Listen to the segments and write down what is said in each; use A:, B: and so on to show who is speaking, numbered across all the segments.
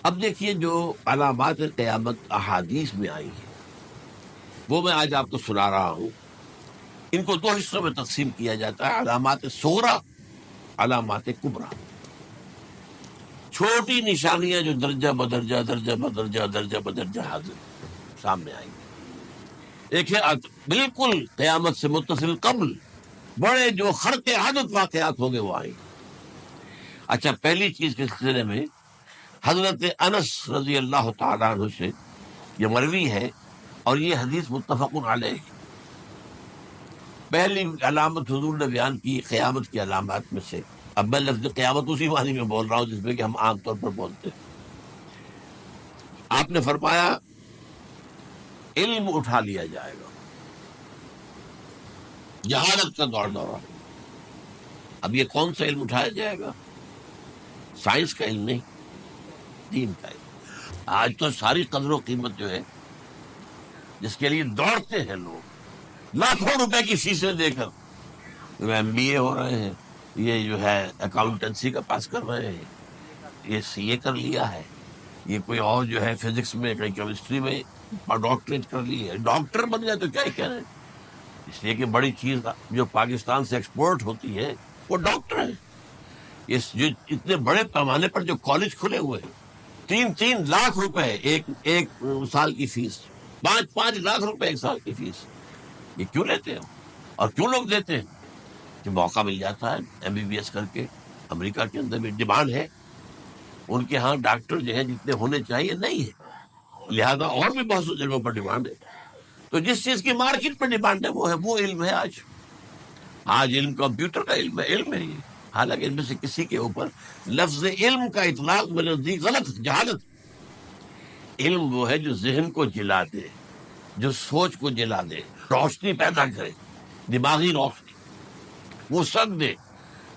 A: اب دیکھیے جو علامات قیامت احادیث میں آئی ہیں وہ میں آج آپ کو سنا رہا ہوں. ان کو دو حصوں میں تقسیم کیا جاتا ہے: علامات صغریٰ، علامات کبریٰ. چھوٹی نشانیاں جو درجہ بدرجہ درجہ بدرجہ درجہ بدرجہ حاضر سامنے آئیں گی. ایک ہے بالکل قیامت سے متصل قبل بڑے جو خرق عادت واقعات ہوں گے وہ آئیں گے. اچھا، پہلی چیز کے سلسلے میں حضرت انس رضی اللہ تعالیٰ عنہ سے یہ مروی ہے اور یہ حدیث متفق علیہ. پہلی علامت حضور نے بیان کی قیامت کی علامات میں سے. اب میں لفظ قیامت اسی معنی میں بول رہا ہوں جس میں کہ ہم عام طور پر بولتے ہیں. آپ نے فرمایا علم اٹھا لیا جائے گا، جہالت کا دورہ. اب یہ کون سا علم اٹھایا جائے گا؟ سائنس کا علم نہیں، دین کا علم. آج تو ساری قدر و قیمت جو ہے جس کے لیے دوڑتے ہیں لوگ لاکھوں روپے کی فیسیں دے کر، ایم بی اے ہو رہے ہیں، یہ جو ہے اکاؤنٹنسی کا پاس کر رہے ہیں، یہ سی اے کر لیا ہے، یہ کوئی اور جو ہے فزکس میں کوئی کیمسٹری میں ڈاکٹریٹ کر لی ہے، ڈاکٹر بن گئے تو کیا ہی کہہ رہے ہیں. اس لیے کہ بڑی چیز جو پاکستان سے ایکسپورٹ ہوتی ہے وہ ڈاکٹر ہے. اس جو اتنے بڑے پیمانے پر جو کالج کھلے ہوئے ہیں، 3 لاکھ روپے ایک سال کی فیس، 5 لاکھ روپے ایک سال کی فیس. یہ کیوں لیتے ہیں اور کیوں لوگ دیتے ہیں؟ کہ موقع مل جاتا ہے ایم بی بی ایس کر کے. امریکہ کے اندر بھی ڈیمانڈ ہے، ان کے ہاں ڈاکٹر جو ہیں جتنے ہونے چاہیے نہیں ہے، لہذا اور بھی بہت سے جگہوں پر ڈیمانڈ ہے. تو جس چیز کی مارکیٹ پر ڈیمانڈ ہے وہ علم ہے. آج علم کمپیوٹر کا علم ہے یہ. حالانکہ ان میں سے کسی کے اوپر لفظ علم کا اطلاق میرے نزدیک غلط، جہالت. علم وہ ہے جو ذہن کو جلا دے، جو سوچ کو جلا دے، روشنی پیدا کرے، دماغی روشنی، وسعت دے،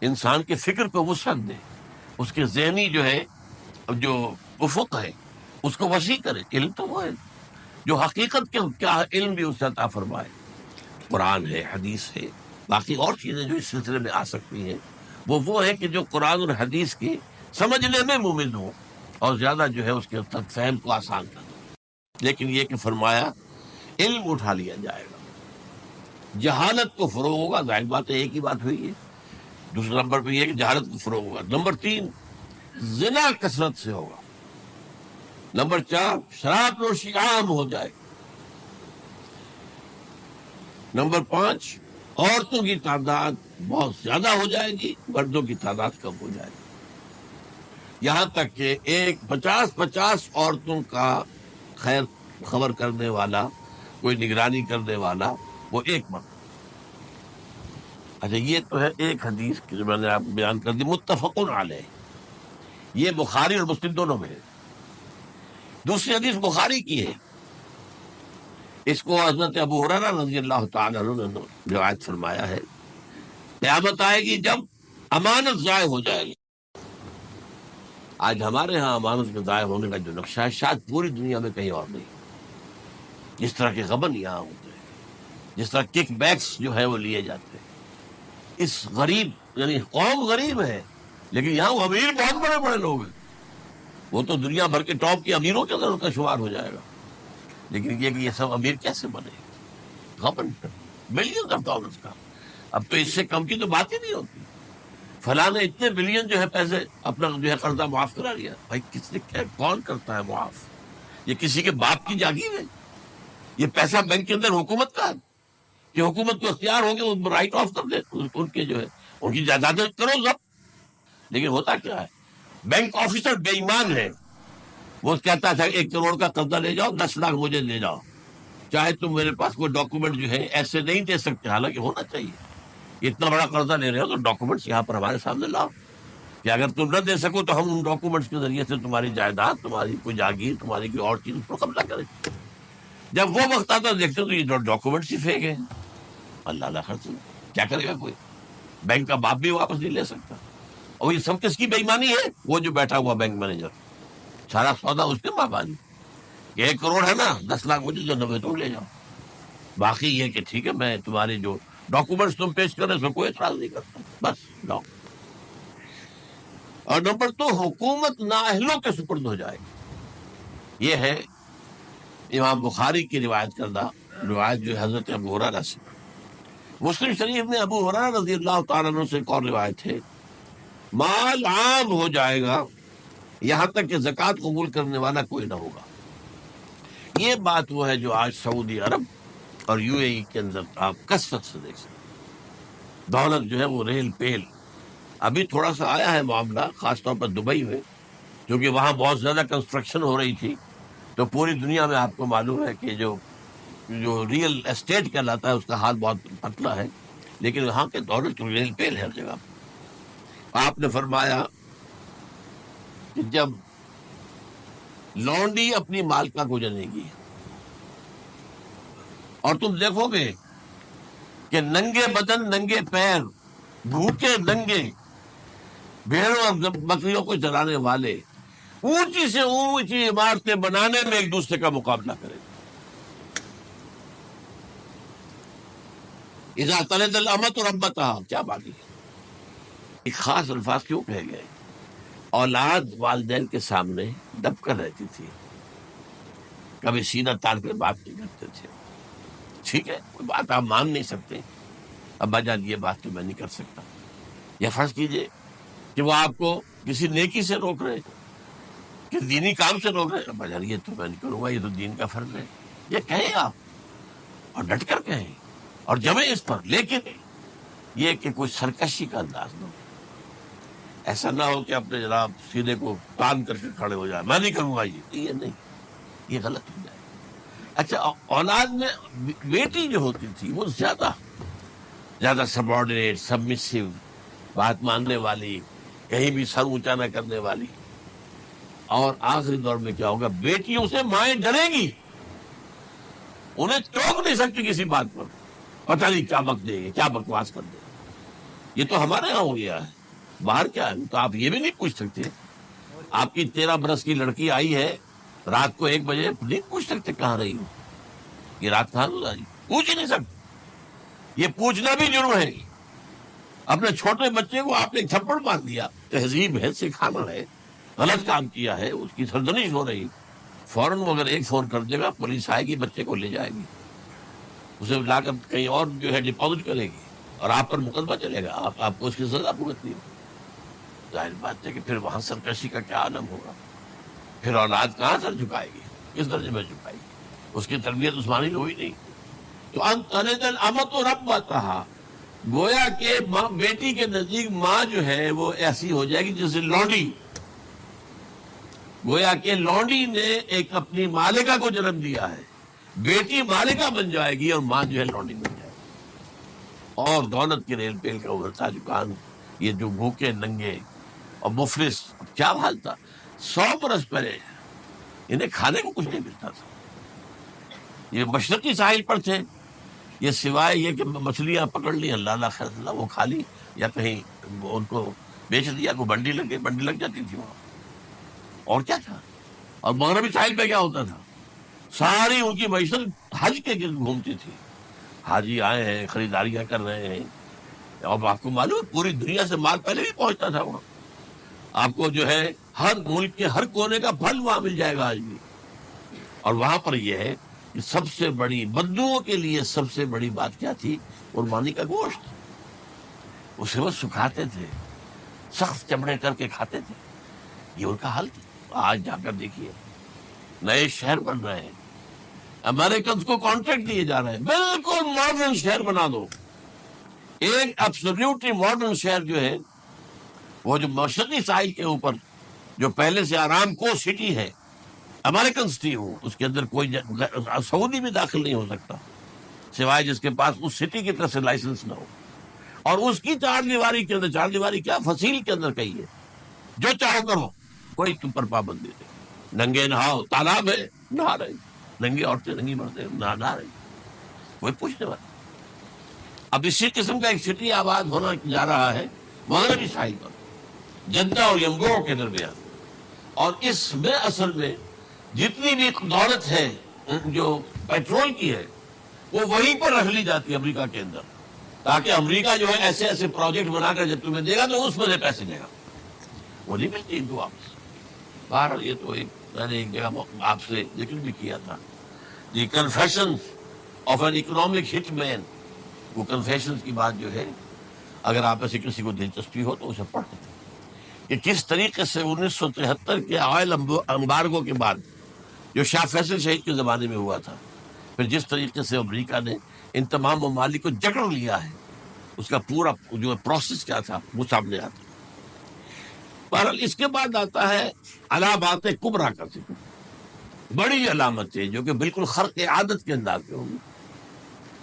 A: انسان کے فکر کو وسعت دے، اس کے ذہنی جو ہے جو افق ہے اس کو وسیع کرے. علم تو وہ ہے جو حقیقت کے کیا علم بھی اسے عطا فرمائے. قرآن ہے، حدیث ہے، باقی اور چیزیں جو اس سلسلے میں آ سکتی ہیں وہ ہے کہ جو قرآن اور حدیث کی سمجھنے میں ممد ہو اور زیادہ جو ہے اس کے تک فہم کو آسان کر دو. لیکن یہ کہ فرمایا علم اٹھا لیا جائے گا، جہالت کو فروغ ہوگا. ظاہر بات ہے ایک ہی بات ہوئی ہے. دوسرا نمبر پہ یہ کہ جہالت کو فروغ ہوگا. نمبر 3 زنا کثرت سے ہوگا. نمبر 4 شراب نوشی عام ہو جائے گی. نمبر 5 عورتوں کی تعداد بہت زیادہ ہو جائے گی، مردوں کی تعداد کم ہو جائے گی. یہاں تک کہ 50 عورتوں کا خیر خبر کرنے والا، کوئی نگرانی کرنے والا، وہ ایک مرد. اچھا، یہ تو ہے ایک حدیث جو میں نے آپ کو بیان کر دی، متفق علیہ. یہ بخاری اور مسلم دونوں میں ہے. دوسری حدیث بخاری کی ہے، اس کو حضرت ابو ہریرہ رضی اللہ تعالیٰ عنہ نے روایت فرمایا ہے. قیامت آئے گی جب امانت ضائع ہو جائے گی. آج ہمارے ہاں امانت کے ضائع ہونے کا جو نقشہ ہے شاید پوری دنیا میں کہیں اور نہیں. جس طرح کے غبن یہاں ہوتے ہیں، جس طرح کک بیکس جو ہے وہ لیے جاتے ہیں. اس غریب یعنی قوم غریب ہے لیکن یہاں وہ امیر بہت بڑے بڑے لوگ ہیں. وہ تو دنیا بھر کے ٹاپ کے امیروں کے اندر ان کا شمار ہو جائے گا. لیکن یہ کہ یہ سب امیر کیسے بنے؟ غبن ملین آف ڈالرز کا. اب تو اس سے کم کی تو بات ہی نہیں ہوتی. فلاں نے اتنے بلین جو ہے پیسے اپنا جو ہے قرضہ معاف کرا لیا. بھائی کس نے کون کرتا ہے معاف؟ یہ کسی کے باپ کی جاگیر ہے؟ یہ پیسہ بینک کے اندر حکومت کا ہے کہ حکومت کو اختیار ہو گیا وہ رائٹ آف کر دے ان کے جو ہے ان کی جائیدادیں کرو ضبط. لیکن ہوتا کیا ہے، بینک آفیسر بے ایمان ہے. وہ کہتا تھا 1 کروڑ کا قرضہ لے جاؤ، 10 لاکھ مجھے لے جاؤ، چاہے تم میرے پاس کوئی ڈاکومنٹ جو ہے ایسے نہیں دے سکتے. حالانکہ ہونا چاہیے. اتنا بڑا قرضہ لے رہے ہو تو ڈاکومنٹس یہاں پر ہمارے سامنے لاؤ کہ اگر تم نہ دے سکو تو ہم ان ڈاکومنٹس کے ذریعے سے تمہاری جائیداد، تمہاری کوئی جاگیر، تمہاری کوئی اور چیز پر قبضہ کریں. جب وہ وقت آتا دیکھتے تو یہ ڈاکومنٹس ہی فیک ہیں. اللہ خرچ کیا کرے گا کوئی؟ بینک کا باپ بھی واپس نہیں لے سکتا. اور یہ سب کس کی بے ایمانی ہے؟ وہ جو بیٹھا ہوا بینک مینیجر، سارا سودا اس کے ماں بانی کہ 1 کروڑ ہے نا، 10 لاکھ مجھے جو 90 تم لے جاؤ. باقی یہ کہ ٹھیک ہے میں تمہارے جو ڈاکومنٹس تم پیش کرے اس میں کوئی اعتراض نہیں کرتا، بس لاؤ. اور نمبر 2 حکومت نااہلوں کے سپرد ہو جائے گی. یہ ہے امام بخاری کی روایت کردہ روایت جو حضرت ابو ہریرہ سے. مسلم شریف میں ابو ہریرہ رضی اللہ تعالیٰ عنہ سے ایک اور روایت ہے، مال عام ہو جائے گا یہاں تک کہ زکوٰۃ قبول کرنے والا کوئی نہ ہوگا. یہ بات وہ ہے جو آج سعودی عرب اور یو اے ای کے اندر آپ کثرت سے دیکھ سکتے. دولت جو ہے وہ ریل پیل. ابھی تھوڑا سا آیا ہے معاملہ خاص طور پر دبئی میں، کیونکہ وہاں بہت زیادہ کنسٹرکشن ہو رہی تھی، تو پوری دنیا میں آپ کو معلوم ہے کہ جو ریئل اسٹیٹ کہلاتا ہے اس کا حال بہت پتلا ہے، لیکن وہاں کے دولت ریل پیل ہر جگہ. آپ نے فرمایا کہ جب لونڈی اپنی مالکہ کو جنے گی اور تم دیکھو گے کہ ننگے بدن ننگے پیر بھوکے ننگے بھیڑوں اور بکریوں کو چلانے والے اونچی سے اونچی عمارتیں بنانے میں ایک دوسرے کا مقابلہ کریں. اذا طلعت الامۃ ربتها، کیا بات ہے. ایک خاص الفاظ کیوں کہے گئے؟ اولاد والدین کے سامنے دب کر رہتی تھی، کبھی سینہ تان کر بات نہیں کرتے تھے. ٹھیک ہے، کوئی بات آپ مان نہیں سکتے، ابا جان یہ بات تو میں نہیں کر سکتا. یا فرض کیجئے کہ وہ آپ کو کسی نیکی سے روک رہے، کہ دینی کام سے روک رہے، ابا جان یہ تو میں نہیں کروں گا، یہ تو دین کا فرض ہے. یہ کہیں آپ اور ڈٹ کر کہیں اور جمیں اس پر، لیکن یہ کہ کوئی سرکشی کا انداز نہ ہو. ایسا نہ ہو کہ اپنے جناب سینے کو تان کر کے کھڑے ہو جائے، میں نہیں کروں گا یہ نہیں، یہ غلط ہو جائے. اچھا، اولاد میں بیٹی جو ہوتی تھی وہ زیادہ سبارڈینیٹ، سبمسیو، بات ماننے والی، کہیں بھی سر اونچا نہ کرنے والی. اور آخری دور میں کیا ہوگا، بیٹیوں سے مائیں ڈریں گی، انہیں ٹوک نہیں سکتی کسی بات پر، پتہ نہیں کیا بک دے گی، کیا بکواس کر دے گی. یہ تو ہمارے یہاں ہو گیا ہے. باہر کیا ہے تو آپ یہ بھی نہیں پوچھ سکتے. آپ کی 13 برس کی لڑکی آئی ہے رات کو 1 بجے، نہیں پوچھ سکتے کہاں رہی ہو، یہ رات کہاں گزاری، پوچھ ہی نہیں سکتے. یہ پوچھنا بھی جرم ہے. اپنے چھوٹے بچے کو آپ نے ایک تھپڑ مار دیا، تہذیب ہے، سکھانا ہے، غلط کام کیا ہے، اس کی سرزنش ہو رہی، فوراً وہ اگر ایک فون کر دے گا پولیس آئے گی، بچے کو لے جائے گی، اسے لا کر کہیں اور جو ہے ڈپازٹ کرے گی اور آپ پر مقدمہ چلے گا، آپ کو اس کی سزا بھگتنی ہوگی. ظاہر بات ہے کہ پھر وہاں سرکشی کا کیا عالم ہوگا. پھر اولاد کہاں سر جھکائے گی، کس درجے میں جھکائے گی، اس کی تربیت عثمانی ہوئی نہیں. تو انت الامۃ ربتها، گویا کہ بیٹی کے نزدیک ماں جو ہے وہ ایسی ہو جائے گی جیسے لونڈی. گویا کہ لونڈی نے ایک اپنی مالکہ کو جنم دیا ہے، بیٹی مالکہ بن جائے گی اور ماں جو ہے لونڈی بن جائے گی. اور دولت کے ریل پیل کا ابھرتا دکان، یہ جو بھوکے ننگے اور مفلس، کیا حال تھا 100 برس پہلے، انہیں کھانے کو کچھ نہیں ملتا تھا. یہ مشرقی ساحل پر تھے، یہ سوائے یہ کہ مچھلیاں پکڑ لی، اللہ خیر اللہ، وہ کھا لی یا کہیں ان کو بیچ دیا، کو بنڈی لگ جاتی تھی وہاں. اور کیا تھا. اور مغربی ساحل پہ کیا ہوتا تھا، ساری ان کی معیشت حج کے گرد گھومتی تھی. حاجی آئے ہیں، خریداریاں کر رہے ہیں، اور آپ کو معلوم ہے پوری دنیا سے مال پہلے بھی پہنچتا تھا وہاں. آپ کو جو ہے ہر ملک کے ہر کونے کا پھل وہاں مل جائے گا آج بھی. اور وہاں پر یہ ہے کہ سب سے بڑی بدوؤں کے لیے سب سے بڑی بات کیا تھی، قربانی کا گوشت. اسے وہ سکھاتے تھے، سخت چمڑے کر کے کھاتے تھے. یہ ان کا حل تھا. آج جا کر دیکھیے نئے شہر بن رہے ہیں، امریکنز کو کانٹریکٹ دیے جا رہے ہیں، بالکل ماڈرن شہر بنا دو. ایک ایبسلیوٹلی ماڈرن شہر جو ہے وہ جو مشرقی ساحل کے اوپر جو پہلے سے آرام کو سٹی ہے، امریکن سٹی ہو، اس کے اندر کوئی سعودی بھی داخل نہیں ہو سکتا سوائے جس کے پاس اس سٹی کی طرف سے لائسنس نہ ہو. اور اس کی 4 دیواری کے اندر، 4 دیواری کیا، فصیل کے اندر کہیے، جو چاہو کرو، کوئی تم پر پابندی نہیں. ننگے نہاؤ، تالاب ہے نہا رہے، ننگی عورتیں ننگی مردیں نہا رہی، کوئی پوچھنے والا. اب اسی قسم کا ایک سٹی آباد ہونا جا رہا ہے مغربی ساحل پر، جدہ اور ینگور کے درمیان. اور اس میں اصل میں جتنی بھی دولت ہے جو پیٹرول کی ہے وہ وہیں پر رکھ لی جاتی ہے امریکہ کے اندر، تاکہ امریکہ جو ہے ایسے ایسے پروجیکٹ بنا کر جب تمہیں دے گا تو اس میں پیسے دے گا، وہ نہیں ملتی ان کو واپس. بہرحال یہ تو ایک میں نے ایک جگہ آپ سے ذکر بھی کیا تھا، دی کنفیشنز آف این اکنامک ہٹ مین. وہ کنفیشنز کی بات جو ہے، اگر آپ ایسے کسی کو دلچسپی ہو تو اسے پڑھ لیں کہ کس طریقے سے 1973 کے آئل امبارگو کے بعد جو شاہ فیصل شہید کے زمانے میں ہوا تھا، پھر جس طریقے سے امریکہ نے ان تمام ممالک کو جکڑ لیا ہے، اس کا پورا جو پروسیس کیا تھا وہ سامنے آتا ہے. بہرحال اس کے بعد آتا ہے علامات کبریٰ کا ذکر، بڑی علامتیں جو کہ بالکل خرق عادت کے انداز میں ہوں گی،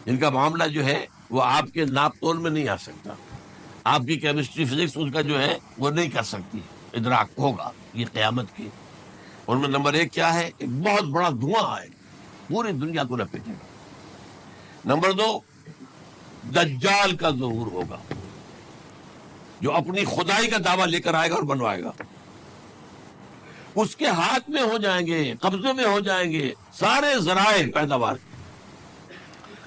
A: جن کا معاملہ جو ہے وہ آپ کے ناپ تول میں نہیں آ سکتا، آپ کی کیمسٹری فزکس اس کا جو ہے وہ نہیں کر سکتی ادراک ہوگا یہ قیامت کی. ان میں نمبر 1 کیا ہے؟ ایک بہت بڑا دھواں آئے گا، پوری دنیا کو لپیٹے گا. نمبر 2، دجال کا ظہور ہوگا، جو اپنی خدائی کا دعویٰ لے کر آئے گا اور بنوائے گا. اس کے ہاتھ میں ہو جائیں گے، قبضے میں ہو جائیں گے سارے ذرائع پیداوار کے.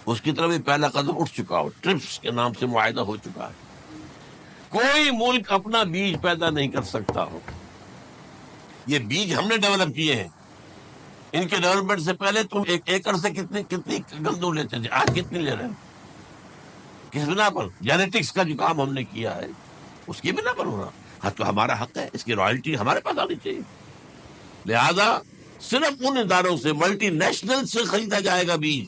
A: اس کی طرف پہلا قدم اٹھ چکا ہو، ٹرپس کے نام سے معاہدہ ہو چکا ہے. کوئی ملک اپنا بیج پیدا نہیں کر سکتا ہو. یہ بیج ہم نے ڈیولپ کیے ہیں. ان کے ڈیولپمنٹ سے پہلے تم ایک ایکڑ سے کتنی گندم لیتے تھے، آج کتنی لے رہے ہیں؟ کس بنا پر؟ جینیٹکس کا جو کام ہم نے کیا ہے اس کی بنا پر ہو رہا. ہاں تو ہمارا حق ہے، اس کی رائلٹی ہمارے پاس آنی چاہیے. لہذا صرف ان اداروں سے، ملٹی نیشنل سے خریدا جائے گا بیج،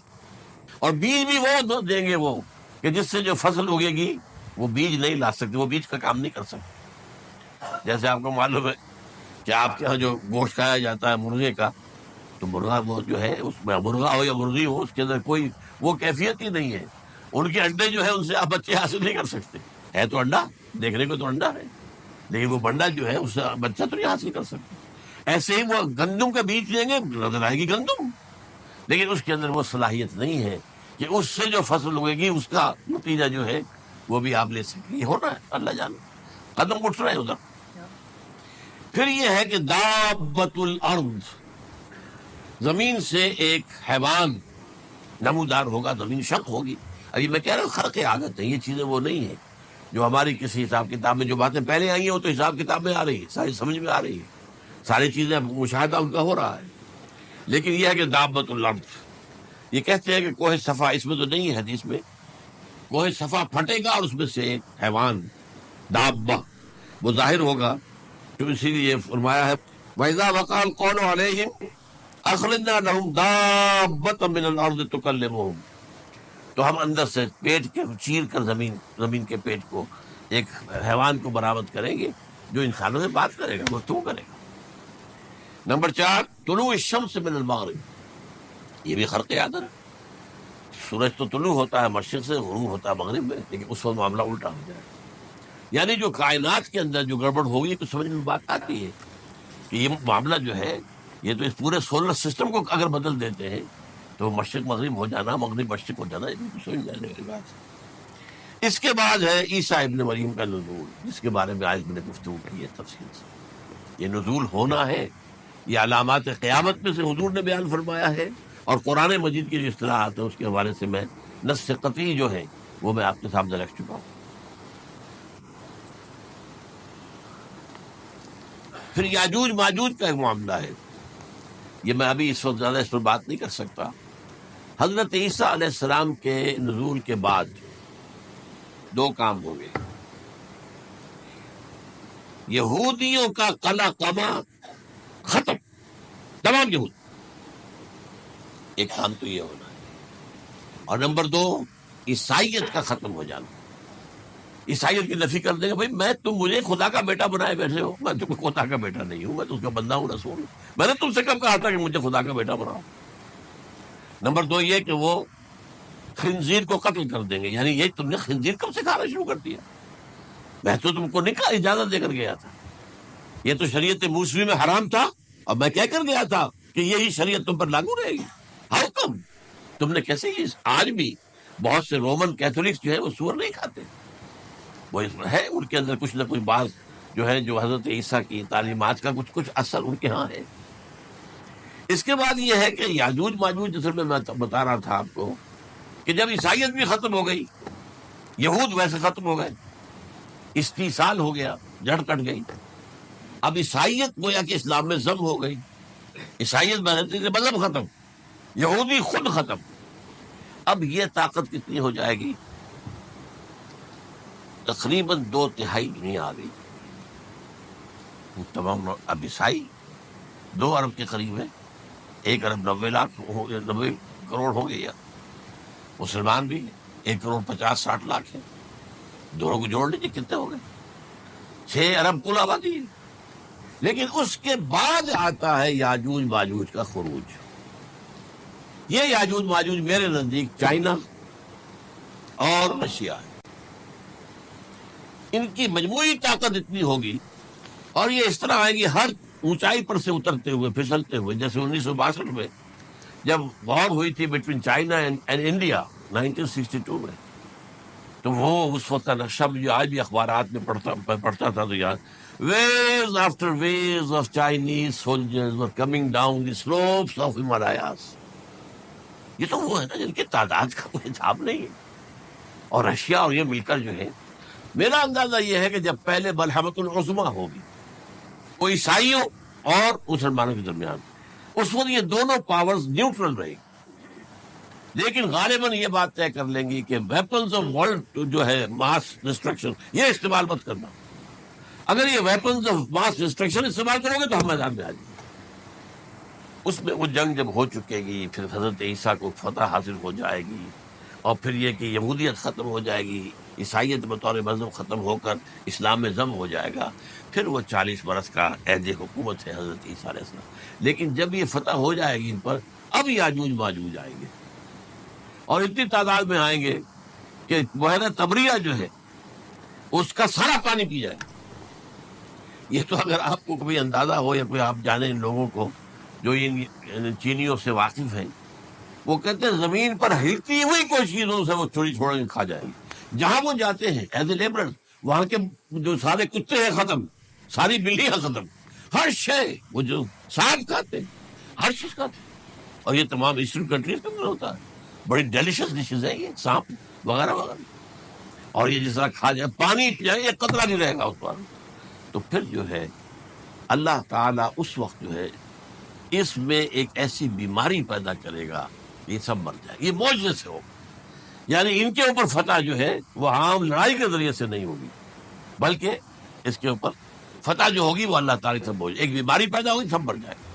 A: اور بیج بھی وہ دیں گے وہ کہ جس سے جو فصل اگے گی وہ بیج نہیں لا سکتے، وہ بیج کا کام نہیں کر سکتے. جیسے آپ کو معلوم ہے کہ آپ کے ہاں جو گوشت کھایا جاتا ہے مرغے کا، تو مرغا وہ جو ہے اس میں مرغا ہو یا مرغی ہو، اس کے اندر کوئی وہ کیفیت ہی نہیں ہے. ان کے انڈے جو ہے ان سے آپ بچے حاصل نہیں کر سکتے. ہے تو انڈا، دیکھنے کو تو انڈا ہے، لیکن وہ بنڈا جو ہے اس سے بچہ تو نہیں حاصل کر سکتے. ایسے ہی وہ گندم کا بیج لیں گے، نظر آئے گی گندم، لیکن اس کے اندر وہ صلاحیت نہیں ہے کہ اس سے جو فصل ہوئے گی اس کا نتیجہ جو ہے وہ بھی آپ لے سکیں. یہ ہو رہا ہے، اللہ جانے قدم اٹھ رہا ہے ادھر. پھر یہ ہے کہ دابۃ الارض، زمین سے ایک حیوان نمودار ہوگا، زمین شق ہوگی. ابھی میں کہہ رہا ہوں خرق عادت ہے، یہ چیزیں وہ نہیں ہیں جو ہماری کسی حساب کتاب میں جو باتیں پہلے آئی ہیں وہ تو حساب کتاب میں آ رہی ہے، ساری سمجھ میں آ رہی ہے، ساری چیزیں مشاہدہ ان کا ہو رہا ہے. لیکن یہ ہے کہ دابۃ الارض، یہ کہتے ہیں کہ کوہ صفا، اس میں تو نہیں ہے حدیث میں، کوہ صفا پھٹے گا اور اس میں سے ایک حیوان دابہ وہ ظاہر ہوگا. تو اسی لیے فرمایا ہے وَإِذَا وَقَعَ الْقَوْلُ عَلَيْهِمْ أَخْرَجْنَا لَهُمْ دَابَّةً مِّنَ الْأَرْضِ تُكَلِّمُهُمْ. تو ہم اندر سے پیٹ کے چیر کر زمین کے پیٹ کو ایک حیوان کو برآمد کریں گے جو انسانوں سے بات کرے گا، گفتگو کرے گا. نمبر 4، طلوع الشمس من المغرب، یہ بھی خرق عادت. سورج تو طلوع ہوتا ہے مشرق سے، غروب ہوتا ہے مغرب میں، لیکن اس وقت معاملہ الٹا ہو جائے. یعنی جو کائنات کے اندر جو گڑبڑ ہوگی تو سمجھ میں بات آتی ہے کہ یہ معاملہ جو ہے یہ تو اس پورے سولر سسٹم کو اگر بدل دیتے ہیں تو مشرق مغرب ہو جانا، مغرب مشرق ہو جانا، یہ سمجھ جانے والی بات ہے. اس کے بعد ہے عیسیٰ ابن مریم کا نزول، جس کے بارے میں آج میں نے گفتگو کی ہے تفصیل سے. یہ نزول ہونا ہے، یہ علامات قیامت میں سے حضور نے بیان فرمایا ہے، اور قرآن مجید کی جو اصطلاحات ہیں اس کے حوالے سے میں نص قطعی جو ہے وہ میں آپ کے سامنے رکھ چکا ہوں. پھر یاجوج ماجوج کا ایک معاملہ ہے، یہ میں ابھی اس وقت زیادہ اس پر بات نہیں کر سکتا. حضرت عیسیٰ علیہ السلام کے نزول کے بعد 2 کام ہو گئے. یہودیوں کا قلع قمع ختم، تمام یہود، ایک کام تو یہ ہونا ہے. اور نمبر 2، عیسائیت کا ختم ہو جانا. عیسائیت کی نفی کر دیں گے، بھائی تم مجھے خدا کا بیٹا بنائے بیٹھے ہو، میں تم خدا کا بیٹا نہیں ہوں، میں تو اس کا بندہ ہوں، رسول ہوں. میں نے تم سے کب کہا تھا کہ مجھے خدا کا بیٹا بناؤ. نمبر 2 یہ کہ وہ خنزیر کو قتل کر دیں گے. یعنی یہ تم نے خنزیر کب سے کھانا شروع کر دیا؟ میں تو تم کو نہیں کہا، اجازت دے کر گیا تھا. یہ تو شریعت موسوی میں حرام تھا اور میں کہہ کر گیا تھا کہ یہی شریعت تم پر لاگو رہے گی. How come? تم نے کیسے یہ؟ آج بھی بہت سے رومن کیتھولکس جو ہے وہ سور نہیں کھاتے، وہ ہے ان کے اندر کچھ نہ کچھ بات جو ہے جو حضرت عیسیٰ کی تعلیمات کا کچھ اثر ان کے ہاں ہے. اس کے بعد یہ ہے کہ یاجوج ماجوج، جیسے میں بتا رہا تھا آپ کو کہ جب عیسائیت بھی ختم ہو گئی، یہود ویسے ختم ہو گئے، استیصال ہو گیا، جڑ کٹ گئی. اب عیسائیت گویا کہ اسلام میں ضم ہو گئی، عیسائیت میں مذہب ختم، یہودی خود ختم. اب یہ طاقت کتنی ہو جائے گی؟ تقریباً 2/3 دنیا آ گئی. تمام اب عیسائی 2 ارب کے قریب ہے، 1 ارب 90 لاکھ ہو گئے، 90 کروڑ ہو گئے. یا مسلمان بھی 1 کروڑ 50-60 لاکھ ہے. دونوں کو جوڑ لیجیے کتنے ہو گئے؟ 6 ارب کل آبادی ہے. لیکن اس کے بعد آتا ہے یاجوج ماجوج کا خروج. یہ یاجوج ماجوج میرے نزدیک چائنا اور رشیا ہے. ان کی مجموعی طاقت اتنی ہوگی اور یہ اس طرح آئیں گی ہر اونچائی پر سے اترتے ہوئے پھسلتے ہوئے. جیسے 1962 میں جب وار ہوئی تھی بٹوین چائنا اینڈ انڈیا 1962 میں، تو وہ اس وقت کا نقشہ مجھے آج بھی اخبارات میں پڑھتا تھا تو یاد، waves after waves of Chinese soldiers were coming down the slopes of Himalayas. یہ تو وہ ہے نا جن کی تعداد کا کوئی حساب نہیں ہے. اور رشیا اور یہ مل کر جو ہے، میرا اندازہ یہ ہے کہ جب پہلے ملحمۃ العظمیٰ ہوگی وہ عیسائیوں اور مسلمانوں کے درمیان، اس وقت یہ دونوں پاورز نیوٹرل رہے گی. لیکن غالباً یہ بات طے کر لیں گی کہ ویپنز آف ورلڈ جو ہے ماس ڈسٹرکشن، یہ استعمال مت کرنا. اگر یہ ویپنز آف ماس ڈسٹرکشن استعمال کرو گے تو ہم میدان میں آ جائیں گے. اس میں وہ جنگ جب ہو چکے گی، پھر حضرت عیسیٰ کو فتح حاصل ہو جائے گی، اور پھر یہ کہ یہودیت ختم ہو جائے گی، عیسائیت بطور مذہب ختم ہو کر اسلام میں ضم ہو جائے گا. پھر وہ 40 برس کا عہد حکومت ہے حضرت عیسیٰ علیہ السلام. لیکن جب یہ فتح ہو جائے گی ان پر، اب یاجوج ماجوج آئیں گے اور اتنی تعداد میں آئیں گے کہ بحیرہ طبریہ جو ہے اس کا سارا پانی پی جائے. یہ تو اگر آپ کو کبھی اندازہ ہو یا کوئی آپ جانیں ان لوگوں کو جو ان چینیوں سے واقف ہیں، وہ کہتے ہیں زمین پر ہلتی ہوئی کوئی چیزوں سے وہ چوری چھوڑ کے کھا جائیں گے. جہاں وہ جاتے ہیں ایز اے لیبرر، وہاں کے جو سارے کتے ہیں ختم، ساری بلیاں ختم، ہر شے وہ جو سانپ کھاتے ہیں، ہر چیز کھاتے ہیں. اور یہ تمام ایسٹرن کنٹریز کے اندر ہوتا ہے. بڑی ڈیلیشس ڈشز ہیں یہ سانپ وغیرہ وغیرہ. اور یہ جس طرح کھا جائے، پانی پی جائے، ایک قطرہ نہیں رہے گا اس پر. تو پھر جو ہے اللہ تعالیٰ اس وقت جو ہے اس میں ایک ایسی بیماری پیدا کرے گا، یہ سب مر جائے. یہ معجزے سے ہوگا. یعنی ان کے اوپر فتح جو ہے وہ عام لڑائی کے ذریعے سے نہیں ہوگی، بلکہ اس کے اوپر فتح جو ہوگی وہ اللہ تعالیٰ سے بوجھ، ایک بیماری پیدا ہوگی، سب مر جائے گا.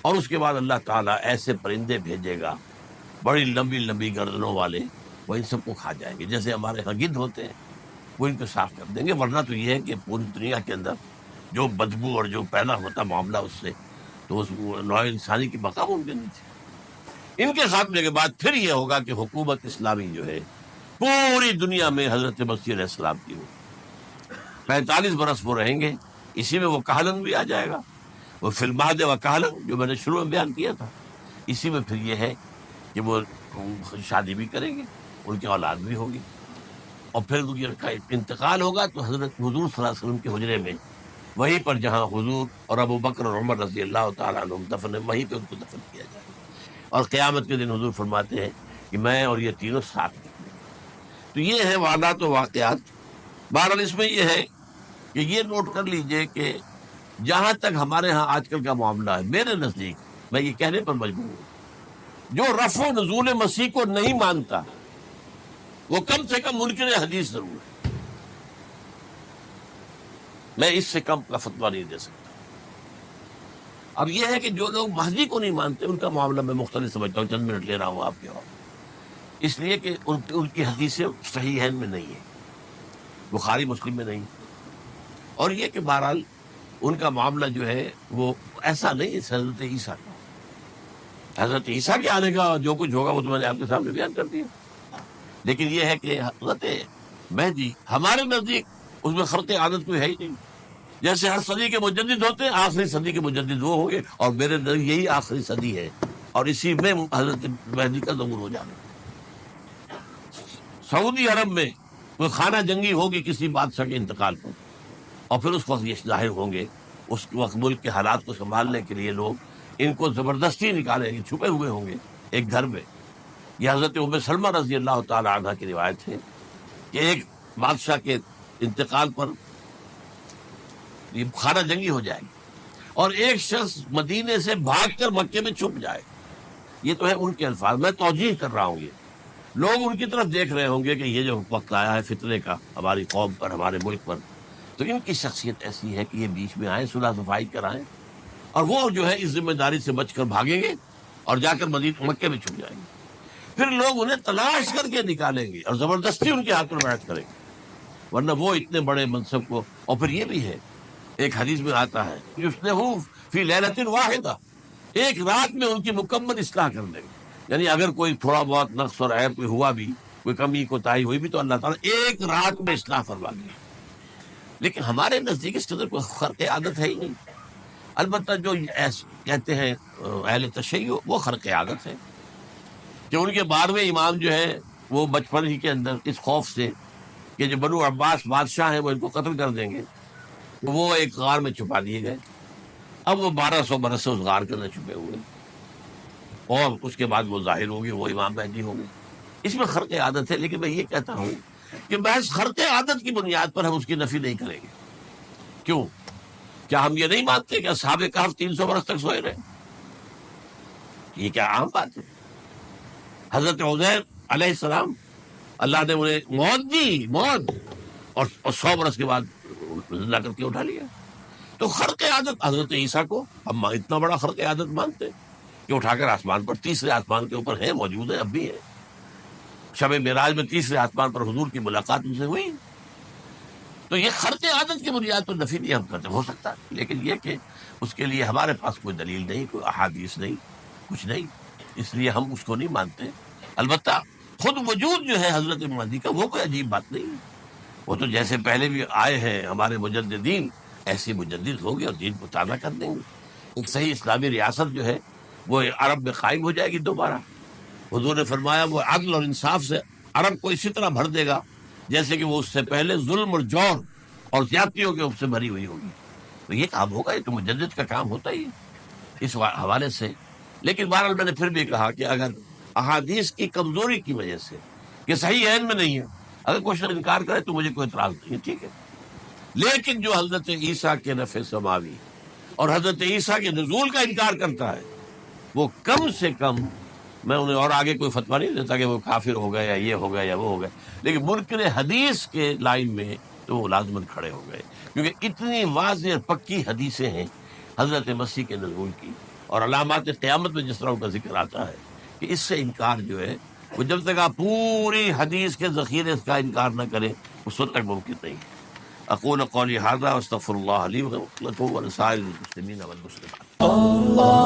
A: اور اس کے بعد اللہ تعالیٰ ایسے پرندے بھیجے گا بڑی لمبی لمبی گردنوں والے، وہ ان سب کو کھا جائیں گے. جیسے ہمارے یہاں گدھ ہوتے ہیں وہ ان کو صاف کر دیں گے. ورنہ تو یہ ہے کہ پوری دنیا کے اندر جو بدبو اور جو پیدا ہوتا معاملہ اس سے، تو اس نوع انسانی کی بقا ممکن نہیں تھی. ان کے خاتمے کے بعد پھر یہ ہوگا کہ حکومت اسلامی جو ہے پوری دنیا میں حضرت مسیح علیہ السلام کی ہو. 45 برس وہ رہیں گے. اسی میں وہ کہلن بھی آ جائے گا، وہ فی المہد و کہلن جو میں نے شروع میں بیان کیا تھا. اسی میں پھر یہ ہے کہ وہ شادی بھی کریں گے، ان کی اولاد بھی ہوگی، اور پھر ان کا انتقال ہوگا تو حضرت حضور صلی اللہ علیہ وسلم کے حجرے میں، وہیں پر جہاں حضور اور ابو بکر اور عمر رضی اللہ تعالیٰ عنہ دفن ہے، وہیں پہ ان کو دفن کیا جائے گا. اور قیامت کے دن حضور فرماتے ہیں کہ میں اور یہ تینوں ساتھ ہیں. تو یہ ہے وعدات و واقعات. بہرحال اس میں یہ ہے کہ یہ نوٹ کر لیجئے کہ جہاں تک ہمارے ہاں آج کل کا معاملہ ہے، میرے نزدیک میں یہ کہنے پر مجبور ہوں، جو رفع و نزول مسیح کو نہیں مانتا وہ کم سے کم منکر حدیث ضرور ہے. میں اس سے کم کا فتویٰ نہیں دے سکتا. اب یہ ہے کہ جو لوگ مہدی کو نہیں مانتے ان کا معاملہ میں مختلف سمجھتا ہوں. چند منٹ لے رہا ہوں آپ کے وہاں، اس لیے کہ ان کی حدیثیں صحیحین میں نہیں ہیں، بخاری مسلم میں نہیں. اور یہ کہ بہرحال ان کا معاملہ جو ہے وہ ایسا نہیں ہے حضرت عیسیٰ کا. حضرت عیسیٰ کے آنے کا جو کچھ ہوگا وہ تو میں نے آپ کے سامنے بیان کر دیا. لیکن یہ ہے کہ حضرت مہدی ہمارے نزدیک اس میں خرق عادت کوئی ہے ہی نہیں. جیسے ہر صدی کے مجدد ہوتے ہیں، آخری صدی کے مجدد وہ ہوں گے، اور میرے نزدیک یہی آخری صدی ہے، اور اسی میں حضرت مہدی کا ظہور ہو جانا. سعودی عرب میں کوئی خانہ جنگی ہوگی کسی بادشاہ کے انتقال پر، اور پھر اس وقت یہ ظاہر ہوں گے. اس وقت ملک کے حالات کو سنبھالنے کے لیے لوگ ان کو زبردستی نکالیں گے، چھپے ہوئے ہوں گے ایک گھر میں. یہ حضرت ام سلمہ رضی اللہ تعالی عنہ کی روایت ہے کہ ایک بادشاہ کے انتقال پر یہ خانہ جنگی ہو جائے گی، اور ایک شخص مدینے سے بھاگ کر مکے میں چھپ جائے. یہ تو ہے ان کے الفاظ، میں توجیہ کر رہا ہوں. یہ لوگ ان کی طرف دیکھ رہے ہوں گے کہ یہ جو وقت آیا ہے فتنے کا ہماری قوم پر، ہمارے ملک پر، تو ان کی شخصیت ایسی ہے کہ یہ بیچ میں آئیں، صلح صفائی کرائیں، اور وہ جو ہے اس ذمہ داری سے بچ کر بھاگیں گے اور جا کر مکے میں چھپ جائیں گے. پھر لوگ انہیں تلاش کر کے نکالیں گے اور زبردستی ان کے ہاتھ میں بیعت کریں گے، ورنہ وہ اتنے بڑے منصب کو. اور پھر یہ بھی ہے، ایک حدیث میں آتا ہے یصلح فی لیلۃ واحدہ، ایک رات میں ان کی مکمل اصلاح کر دیں گے. یعنی اگر کوئی تھوڑا بہت نقص اور عیب کوئی ہوا بھی، کوئی کمی کوتاہی ہوئی بھی، تو اللہ تعالیٰ ایک رات میں اصلاح فرما دیں گے. لیکن ہمارے نزدیک اس قدر کوئی خرق عادت ہے ہی نہیں. البتہ جو کہتے ہیں اہل تشیع، وہ خرق عادت ہے کہ ان کے 12ویں امام جو ہے وہ بچپن ہی کے اندر اس خوف سے کہ جو بنو عباس بادشاہ ہیں وہ ان کو قتل کر دیں گے، وہ ایک غار میں چھپا دیے گئے. اب وہ 1200 برس سے اس غار کے اندر چھپے ہوئے، اور اس کے بعد وہ ظاہر ہوگی، وہ امام مہدی ہوں گے. اس میں خرق عادت ہے. لیکن میں یہ کہتا ہوں کہ محض خرق عادت کی بنیاد پر ہم اس کی نفی نہیں کریں گے. کیوں؟ کیا ہم یہ نہیں مانتے کہ اصحاب کہف 300 برس تک سوئے رہے؟ یہ کیا عام بات ہے؟ حضرت عزیر علیہ السلام، اللہ نے انہیں موت دی، موت، اور 100 برس کے بعد زندہ کر کے اٹھا لیا. تو خرق عادت حضرت عیسیٰ کو ہم اتنا بڑا خرق عادت مانتے ہیں کہ اٹھا کر آسمان پر، تیسرے آسمان کے اوپر ہیں، موجود ہیں، اب بھی ہیں. شب معراج میں تیسرے آسمان پر حضور کی ملاقات ان سے ہوئی. تو یہ خرق عادت کی بنیاد پر نفی نہیں ہم کرتے. ہو سکتا ہے، لیکن یہ کہ اس کے لیے ہمارے پاس کوئی دلیل نہیں، کوئی احادیث نہیں، کچھ نہیں، اس لیے ہم اس کو نہیں مانتے. البتہ خود وجود جو ہے حضرت مہدی کا، وہ کوئی عجیب بات نہیں ہے. وہ تو جیسے پہلے بھی آئے ہیں ہمارے مجددین، ایسے مجدد ہوں گے اور دین کو تازہ کر دیں گے. ایک صحیح اسلامی ریاست جو ہے وہ عرب میں قائم ہو جائے گی دوبارہ. حضور نے فرمایا وہ عدل اور انصاف سے عرب کو اسی طرح بھر دے گا جیسے کہ وہ اس سے پہلے ظلم اور جور اور زیادتیوں کے سے بھری ہوئی ہوگی. تو یہ کام ہوگا، یہ تو مجدد کا کام ہوتا ہی ہے اس حوالے سے. لیکن بہرحال میں نے پھر بھی کہا کہ اگر احادیث کی کمزوری کی وجہ سے کہ صحیح عین میں نہیں ہے، اگر کوئی شخص انکار کرے تو مجھے کوئی اعتراض نہیں ہے، ٹھیک ہے. لیکن جو حضرت عیسیٰ کے نفع سماوی اور حضرت عیسیٰ کے نزول کا انکار کرتا ہے، وہ کم سے کم، میں انہیں اور آگے کوئی فتویٰ نہیں دیتا کہ وہ کافر ہو گئے یا یہ ہو گئے یا وہ ہو گئے، لیکن منکر حدیث کے لائن میں تو وہ لازماً کھڑے ہو گئے، کیونکہ اتنی واضح اور پکی حدیثیں ہیں حضرت مسیح کے نزول کی، اور علامات قیامت میں جس طرح ان کا ذکر آتا ہے کہ اس سے انکار جو ہے وہ جب تک آپ پوری حدیث کے ذخیرے کا انکار نہ کریں اس وقت تک ممکن نہیں ہے. اقول قولی ھذا واستغفر اللہ لی ولکم ولسائر المسلمین والمسلمات.